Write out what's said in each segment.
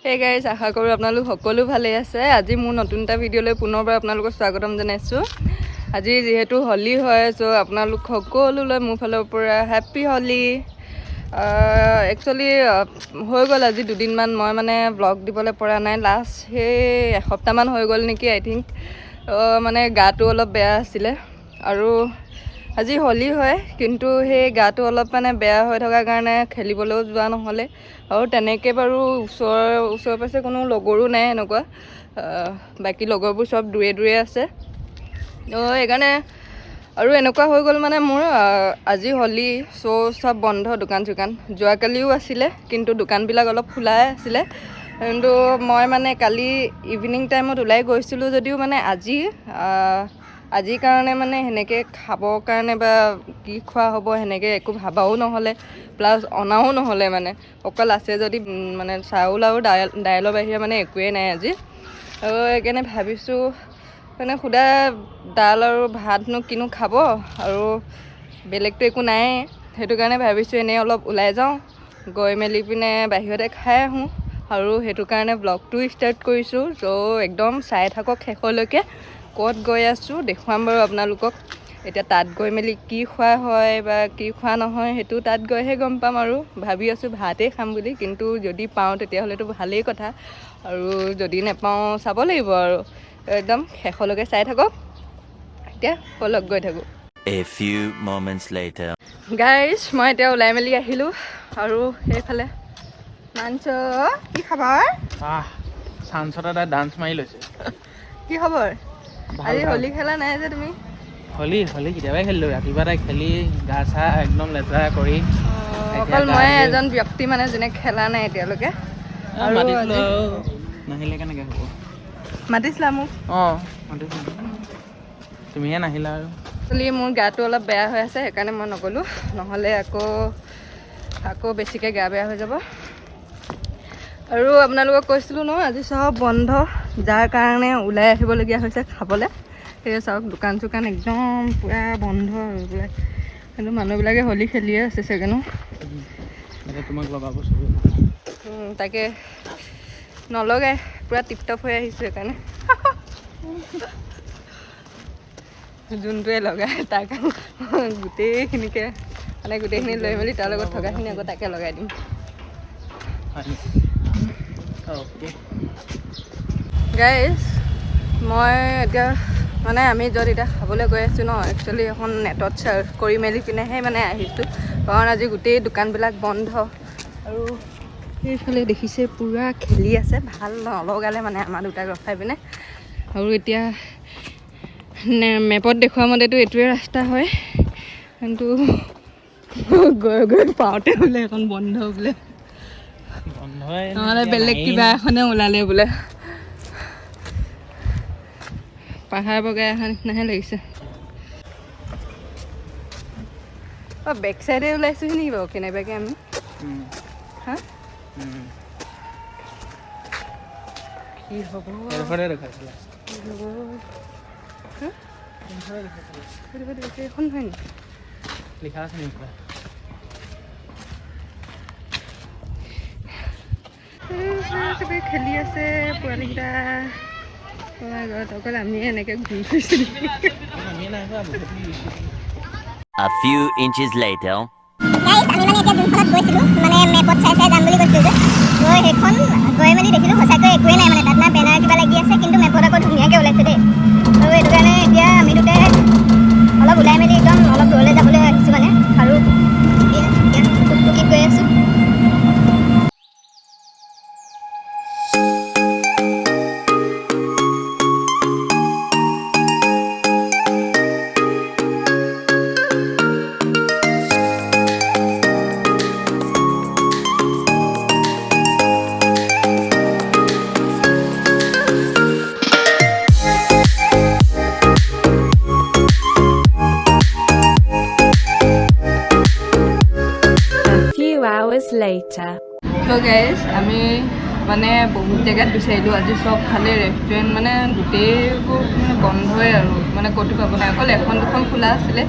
Hey guys, আশা কৰোঁ আপোনালোক সকলো ভালে আছে। আজি মোৰ নতুন এটা ভিডিঅ'লৈ পুনৰবাৰ আপোনালোকক স্বাগতম জনাইছোঁ। আজি যেহেতু হোলি হয় সো আপোনালোক সকলোলৈ মোৰ ফালৰ পৰা হেপী হোলি। একচুৱেলি হৈ গ'ল আজি দুদিনমান মই মানে ব্লগ দিবলৈ পৰা নাই। লাষ্ট সেই এসপ্তাহমান হৈ গ'ল নেকি আই থিংক। মানে গাটো অলপ বেয়া আছিলে আৰু আজি হোলি হয় কিন্তু সেই গাটো অলপ মানে বেয়া হৈ থকাৰ কাৰণে খেলিবলৈও যোৱা নহ'লে আৰু তেনেকৈ বাৰু ওচৰে পাছে কোনো লগৰো নাই এনেকুৱা। বাকী লগৰবোৰ চব দূৰে দূৰে আছে সেইকাৰণে আৰু এনেকুৱা হৈ গ'ল মানে মোৰ আজি হোলি চব বন্ধ দোকান চোকান। যোৱাকালিও আছিলে কিন্তু দোকানবিলাক অলপ খোলাই আছিলে কিন্তু মই মানে কালি ইভিনিং টাইমত ওলাই গৈছিলোঁ যদিও মানে আজিৰ কাৰণে মানে সেনেকৈ খাবৰ কাৰণে বা কি খোৱা হ'ব সেনেকৈ একো ভাবাও নহ'লে প্লাছ অনাও নহ'লে মানে অকল আছে যদি মানে চাউল আৰু দাইলৰ বাহিৰে মানে একোৱেই নাই আজি। আৰু সেইকাৰণে ভাবিছোঁ মানে সুদা দাল আৰু ভাতনো কিনো খাব আৰু বেলেগটো একো নাই। সেইটো কাৰণে ভাবিছোঁ এনেই অলপ ওলাই যাওঁ, গৈ মেলি পিনে বাহিৰতে খাই আহোঁ আৰু সেইটো কাৰণে ব্লগটো ষ্টাৰ্ট কৰিছোঁ। ত' একদম চাই থাকক শেষলৈকে। ক'ত গৈ আছোঁ দেখুৱাম বাৰু আপোনালোকক। এতিয়া তাত গৈ মেলি কি খোৱা হয় বা কি খোৱা নহয় সেইটো তাত গৈহে গম পাম। আৰু ভাবি আছোঁ ভাতেই খাম বুলি, কিন্তু যদি পাওঁ তেতিয়াহ'লেতো ভালেই কথা আৰু যদি নেপাওঁ চাব লাগিব আৰু একদম শেষলৈকে চাই থাকক। এতিয়া ব'লক গৈ থাকোঁ। A few moments later. Guys মই এতিয়া ওলাই মেলি আহিলোঁ আৰু সেইফালে মাঞ্চ কি খবৰ? চাঞ্চত এটা ডান্স মাৰি লৈছে। কি খবৰ? আজি হোলি খেলা নাই যে তুমি? হোলি কেতিয়াবাই খেলিলোঁ। ৰাতিপুৱা তাই খেলি গা চা একদম লেতেৰা কৰি অকল মই এজন ব্যক্তি মানে যোনে খেলা নাই এতিয়ালৈকে। আৰু নাহিলে কেনেকৈ হ'ব? মাতিছিলা মোক? মাতিছিলোঁ, তুমিহে নাহিলা আৰু। একচুৱেলি মোৰ গাটো অলপ বেয়া হৈ আছে সেইকাৰণে মই নগ'লোঁ, নহ'লে আকৌ বেছিকৈ গা বেয়া হৈ যাব। আৰু আপোনালোকক কৈছিলোঁ ন আজি চব বন্ধ, যাৰ কাৰণে ওলাই আহিবলগীয়া হৈছে খাবলৈ। সেয়ে চাওক দোকান চোকান একদম পূৰা বন্ধ হৈ পেলাই, কিন্তু মানুহবিলাকে হোলি খেলিয়ে আছে চাগে ন? তোমাক লগাব তাকে নলগাই পূৰা টিপটপ হৈ আহিছোঁ সেইকাৰণে। যোনটোৱে লগাই তাক গোটেইখিনিকে মানে গোটেইখিনি লৈ মেলি তাৰ লগত থকাখিনি আকৌ তাকে লগাই দিম। গাইজ মই এতিয়া মানে আমি য'ত এতিয়া খাবলৈ গৈ আছোঁ ন, একচুৱেলি এখন নেটত চাৰ্চ কৰি মেলি পিনেহে মানে আহিছোঁ, কাৰণ আজি গোটেই দোকানবিলাক বন্ধ। আৰু সেইফালে দেখিছে পূৰা খেলি আছে, ভাল নলগালে মানে আমাৰ দুটাক ৰখাই পিনে। আৰু এতিয়া মেপত দেখুওৱা মতেতো এইটোৱে ৰাস্তা হয়, কিন্তু গৈ পাওঁতে বোলে এখন বন্ধ বোলে, নহ'লে বেলেগ কিবা এখনে ওলালে বোলে। পাহাৰ বগাই অহা নিচিনাহে লাগিছে। বেক চাইডে ওলাইছোহি নেকি বাৰু কেনেবাকৈ আমি? কি হ'ব এখন হয় নি লিখা আছে নেকি? চবেই খেলি আছে পোৱালীকেইটা। অকল আমি এনেকৈ ঘূৰি ফুৰিছোঁ। A few inches later. আমি মানে এতিয়া যোনখনত গৈছিলোঁ মানে মেপত চাই যাম বুলি কৈছিলোঁ যে, সেইখন গৈ মেলি দেখিলোঁ সঁচাকৈ একোৱেই নাই মানে তাত না বেনাৰ কিবা লাগি আছে, কিন্তু মেপত আকৌ ধুনীয়াকৈ ওলাইছে দেই। আৰু সেইটো কাৰণে এতিয়া আমি দুটাই অলপ ওলাই মেলি একদম অলপ দূৰলৈ যাবলৈ আহিছোঁ মানে, আৰু এতিয়া টুকটুকি গৈ আছোঁ। later. So guys, আমি মানে বহুত জেগাত বিচাৰিলোঁ আজি, চব ফালে ৰেষ্টুৰেণ্ট মানে গোটেইবোৰ মানে বন্ধই আৰু মানে ক'তো পাব নাই, অকল এখন দুখন খোলা আছিলে,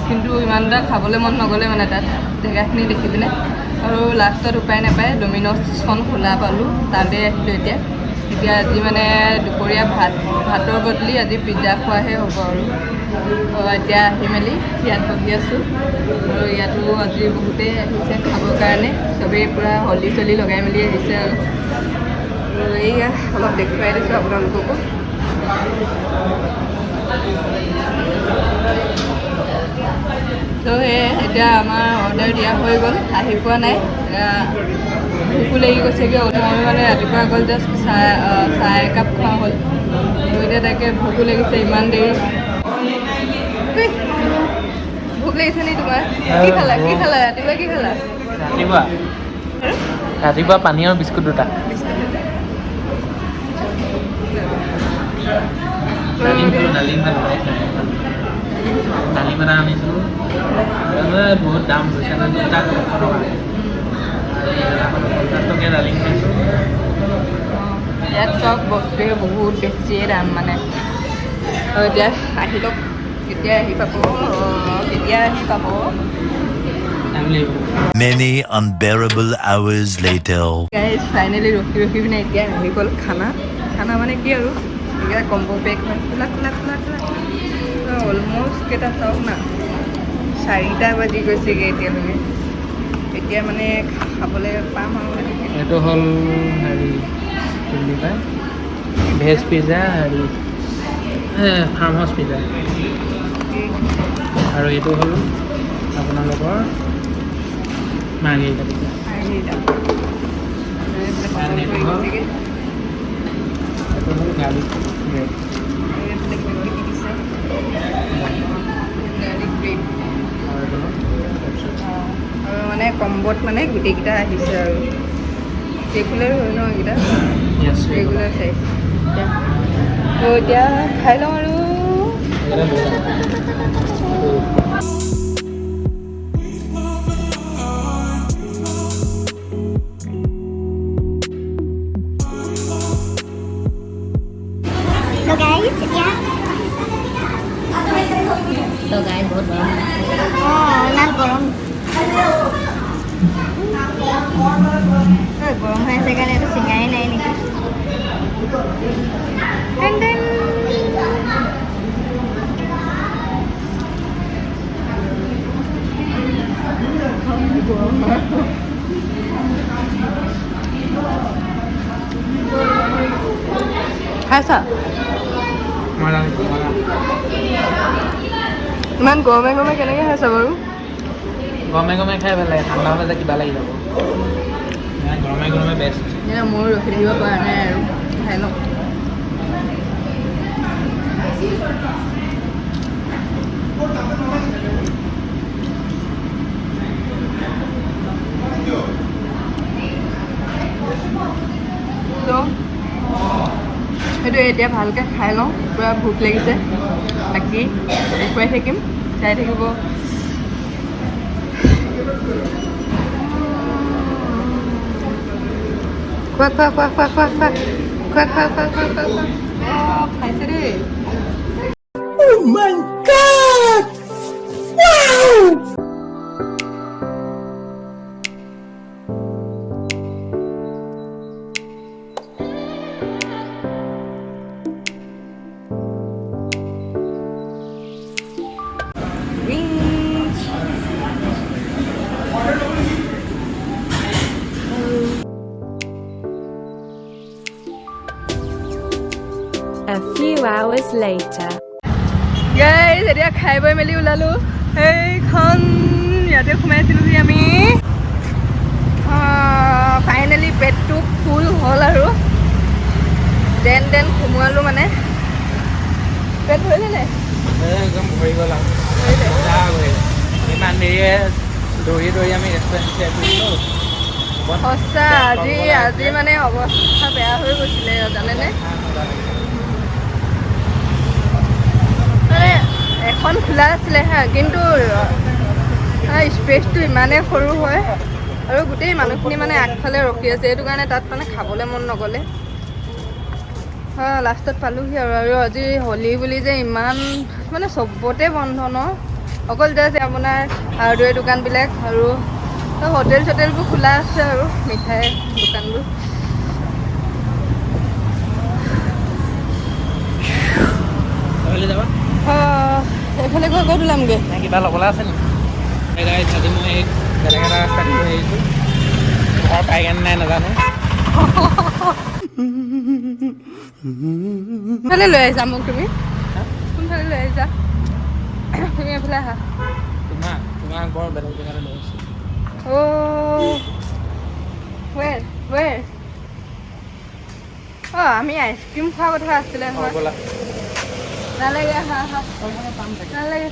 কিন্তু ইমান এটা খাবলৈ মন নগ'লে মানে তাত জেগাখিনি দেখি পিনে। আৰু লাষ্টত উপায় নাপায় ডমিন'জখন খোলা পালোঁ, তাতে আহিলোঁ এতিয়া আজি মানে দুপৰীয়া ভাতৰ বদলি আজি পিজ্জা খোৱাহে হ'ব আৰু এতিয়া আহি মেলি ইয়াত বহি আছোঁ আৰু ইয়াতো আজি বহুতেই আহিছে খাবৰ কাৰণে, চবেই পূৰা হলি চলি লগাই মেলি আহিছে আৰু এইয়া অলপ দেখুৱাই দিছোঁ আপোনালোককো। তো এতিয়া আমাৰ অৰ্ডাৰ দিয়া হৈ গ'ল, আহি পোৱা নাই, ভোকো লাগি গৈছেগৈ। মই মানে ৰাতিপুৱা অকল জাষ্ট চাহ একাপ খোৱা হ'ল, তো এতিয়া তাকে ভোকো লাগিছে ইমান দেৰি। ভোক লাগিছে নি তোমাৰ? কি খালা ৰাতিপুৱা কি খালা? ৰাতিপুৱা পানী আৰু বিস্কুট দুটা। ডালিম এটা আনিছিলোঁ, বহুত দাম লৈছে, দুটা 200 টকা। 50 টকীয়া ডালিম খাইছোঁ। ইয়াত চব বস্তুৱে বহুত বেছিয়ে দাম মানে। আৰু এতিয়া আহি লওক, কেতিয়া আহি পাব। Many unbearable hours later. Guys finally ৰখি পিনে এতিয়া আহি গ'ল খানা মানে কি আৰু এতিয়া কম্বো পেক হয়, খোলা অলমষ্ট কেইটা চাওক না, 4টা বাজি গৈছেগৈ এতিয়ালৈকে। এতিয়া মানে খাবলৈ পাম আৰু এইটো হ'ল হেৰি কি বুলি কয়, ভেজ পিজ্জা, হেৰি ফাৰ্ম হাউচ পিজ্জা, আৰু এইটো হ'ল আপোনালোকৰ মাৰ্গেৰিটা পিজ্জা। এইটো হ'ল গাৰ্লিক ব্ৰেড। আৰু মানে কম্বত মানে গোটেইকেইটা আহিছে আৰু ৰেগুলাৰ হয় ন এইকেইটা, ৰেগুলাৰ চাইজ। তো এতিয়া খাই লওঁ আৰু বহুত গৰম। ইমান গৰম হৈ আছে কাৰণে এইটো চিঙাই নাই নেকি। খাইছা? ইমান গৰমে কেনেকৈ খাইছা বাৰু? গৰমে খাই ভাল লাগে, ঠাণ্ডা হ'লে যে কিবা লাগি যাব। গৰমে বেষ্ট। মই ৰখি থাকিব পৰা নাই আৰু খাই লওঁ। তো সেইটো এতিয়া ভালকৈ খাই লওঁ, পূৰা ভোক লাগিছে। বাকী দেখুৱাই থাকিম, চাই থাকিব। খোৱা খাইছে দেই। A few hours later. Guys এতিয়া খাই বৈ মেলি ওলালোঁ। সেইখন ইয়াতে সোমাইছিলোঁ যে আমি। ফাইনেলি পেটটো ফুল হ'ল আৰু দেন সোমোৱালোঁ মানে। পেট ভৰিলে নাই? একদম ভৰি গ'ল আৰু ইমান দেৰিয়ে দৌৰি আমি ৰেষ্টুৰেণ্ট সঁচা আজি মানে অৱস্থা বেয়া হৈ গৈছিলে জানেনে। মানে এখন খোলা আছিলে হা, কিন্তু স্পেচটো ইমানেই সৰু হয় আৰু গোটেই মানুহখিনি মানে আগফালে ৰখি আছে, সেইটো কাৰণে তাত মানে খাবলৈ মন নগ'লে। লাষ্টত পালোহি আৰু আজি হোলী বুলি যে ইমান মানে চবতে বন্ধ ন, অকল জাষ্ট আপোনাৰ হাৰ্ডৱেৰ দোকানবিলাক আৰু হোটেল চোটেলবোৰ খোলা আছে আৰু মিঠাই দোকানবোৰ। যাবা এইফালে গৈ ক'ত ওলামগৈ? কিবা ল'বলৈ আছে নেকি? আজি মই বেলেগ এটা ৰাস্তা দি আহিছোঁ, ঘৰ পাইগৈ নাই নাজানো। কোনফালে লৈ আহিছা মোক তুমি? কোনফালে লৈ আহিছা তুমি? এইফালে আহা। তোমাক বৰ বেলেগ জেগালৈ লৈ আহিছোঁ। আমি আইচক্ৰীম খোৱা কথা আছিলে নহয়। ব'লা নালাগে, আহা আহা। নালাগে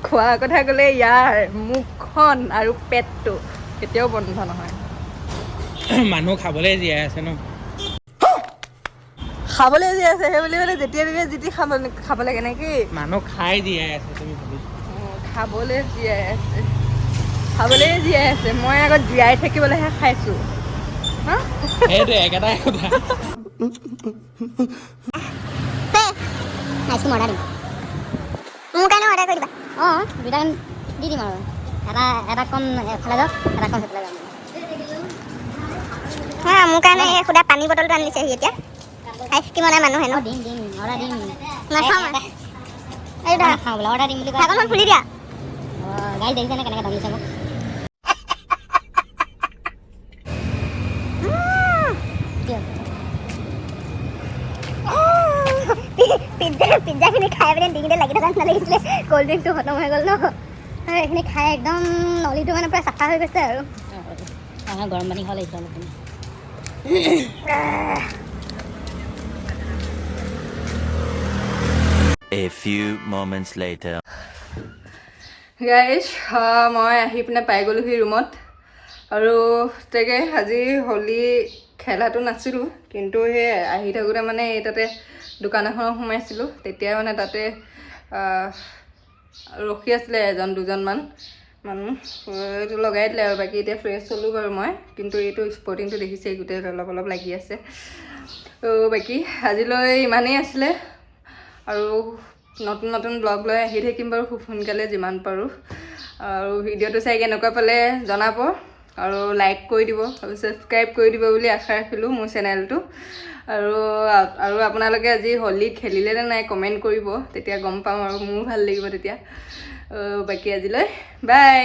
খোৱাৰ কথা ক'লে ইয়াৰ মুখখন আৰু পেটটো কেতিয়াও বন্ধ নহয়। মানুহ খাবলৈ জীয়াই আছে ন? খাবলৈ জীয়াই আছে সেই বুলি মানে যেতিয়া তেতিয়া যি খাব লাগে নেকি? মানুহ খাই জীয়াই আছে তুমি ভাবি। খাবলৈ জীয়াই আছে, খাবলৈ জীয়াই আছে। মই আগত জীয়াই থাকিবলৈহে খাইছোঁ। সেইটোৱে একেটাই কথা। আইচক্ৰীম অৰ্ডাৰ দিম। মোৰ কাৰণে অৰ্ডাৰ কৰি দিবা। অঁ, দুটা দি দিম আৰু এটা কম এফালে যাওক, এটা কম সেইফালে যাওক। হা, মোৰ কাৰণে এই সুদা পানী বটলটো আনি দিছেহি এতিয়া। আইচক্ৰীম অনা মানুহ হেনো। দিম অৰ্ডাৰ দিম। নাখাওঁ মই। এই নাখাওঁ বোলে, অৰ্ডাৰ দিম বুলি কয়। ঢাকনখন খুলি দিয়া। গাড়ী দেখিছেনে কেনেকৈ ধৰিছে মোক? পিজ্জাখিনি খাই পিনে ডিঙিতে লাগি থকা নিচিনা লাগিছিলে। ক'ল্ড ড্ৰিংকটো খতম হৈ গ'ল ন, এইখিনি খাই একদম নলীটো মানে প্ৰায় চাফা হৈ গৈছে আৰু। গৰম পানী খাব লাগিছে অলপ। A few moments later. Guys, মই আহি পিনে পাই গ'লোহি ৰুমত। আৰু তাকে আজি হোলী খেলাটো নাছিলোঁ, কিন্তু সেই আহি থাকোঁতে মানে এই তাতে দোকান এখনত সোমাইছিলোঁ। তেতিয়া মানে তাতে ৰখি আছিলে এজন দুজনমান মানুহ, এইটো লগাই দিলে আৰু বাকী এতিয়া ফ্ৰেছ হ'লোঁ বাৰু মই। কিন্তু এইটো স্পৰ্টিংটো দেখিছে গোটেই অলপ অলপ লাগি আছে। বাকী আজিলৈ ইমানেই আছিলে, আৰু নতুন নতুন ব্লগ লৈ আহি থাকিম বাৰু খুব সোনকালে যিমান পাৰোঁ। আৰু ভিডিঅ'টো চাই কেনেকুৱা পালে জনাব, আৰু লাইক কৰি দিব আৰু ছাবস্ক্ৰাইব কৰি দিব বুলি আশা ৰাখিলোঁ মোৰ চেনেলটো। আৰু আপোনালোকে আজি হোলী খেলিলে নে নাই কমেণ্ট কৰিব, তেতিয়া গম পাম আৰু মোৰো ভাল লাগিব তেতিয়া। বাকী আজিলৈ বাই।